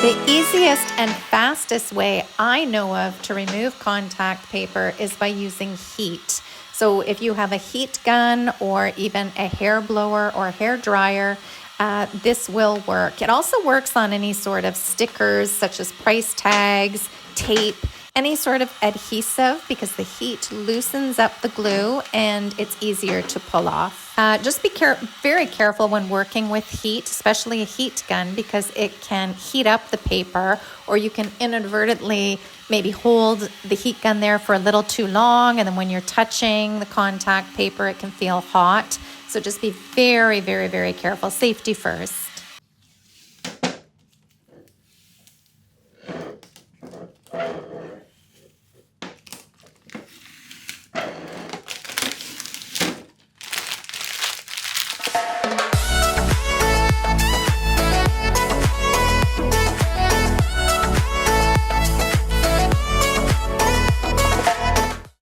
The easiest and fastest way I know of to remove contact paper is by using heat. So if you have a heat gun or even a hair blower or hair dryer, this will work. It also works on any sort of stickers such as price tags, tape, any sort of adhesive because the heat loosens up the glue and it's easier to pull off. Just be very careful when working with heat, especially a heat gun, because it can heat up the paper, or you can inadvertently maybe hold the heat gun there for a little too long, and then when you're touching the contact paper, it can feel hot. So just be very, very, very careful. Safety first.